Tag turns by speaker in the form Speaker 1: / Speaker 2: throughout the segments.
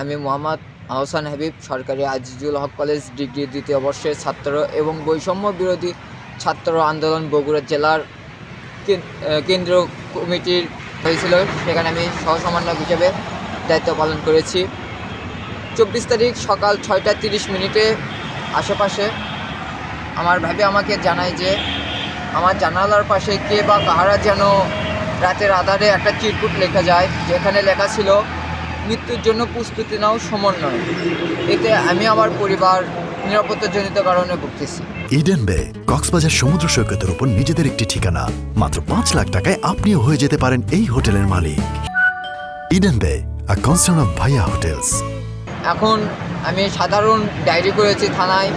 Speaker 1: আমি মোহাম্মদ আহসান হাবিব সরকারি আজিজুল হক college degree দ্বিতীয় বর্ষের ছাত্র এবং বৈষম্য বিরোধী ছাত্র আন্দোলন বগুড়া জেলার কেন্দ্রীয় কমিটির হয়েছিল। সেখানে আমি সহসমন্বয়ক হিসেবে দায়িত্ব পালন করেছি। 24 তারিখ সকাল 6:30 আশেপাশে আমার ভাবি আমাকে জানায় যে আমার জানালার পাশে কে বা কাহারা যেন রাতের আধারে একটা চিরকুট লেখা যায়, যেখানে লেখা ছিল মৃত্যুর জন্য প্রস্তুতি নাও, সমন্বয়। এতে আমি আমার পরিবার নিরাপত্তাজনিত কারণে ভুগতেছি।
Speaker 2: ইডেন বে কক্সবাজার সমুদ্র সৈকতের উপর নিজেদের একটি ঠিকানা। মাত্র 5 লাখ টাকায় আপনিও হয়ে যেতে পারেন এই হোটেলের মালিক। ইডেন বে, আ কনসার্ন অফ ভাইয়া হোটেলস।
Speaker 1: এখন আমি সাধারণ ডায়েরি করেছি থানায়।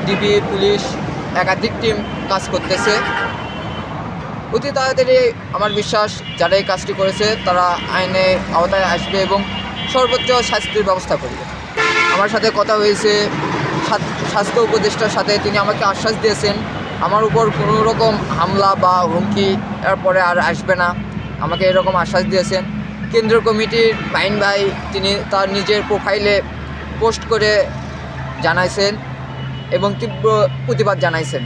Speaker 1: ডিবি, পুলিশ, একাধিক টিম কাজ করতেছে। অতি তাড়াতাড়ি আমার বিশ্বাস যারা এই কাজটি করেছে তারা আইনের আওতায় আসবে এবং সর্বোচ্চ শাস্তির ব্যবস্থা করবে। আমার সাথে কথা হয়েছে স্বাস্থ্য উপদেষ্টার সাথে। তিনি আমাকে আশ্বাস দিয়েছেন আমার উপর কোনো রকম হামলা বা হুমকি এরপরে আর আসবে না, আমাকে এরকম আশ্বাস দিয়েছেন। কেন্দ্রীয় কমিটির মাইন ভাই তিনি তার নিজের প্রোফাইলে পোস্ট করে জানাইছেন এবং তীব্র প্রতিবাদ জানাইছেন।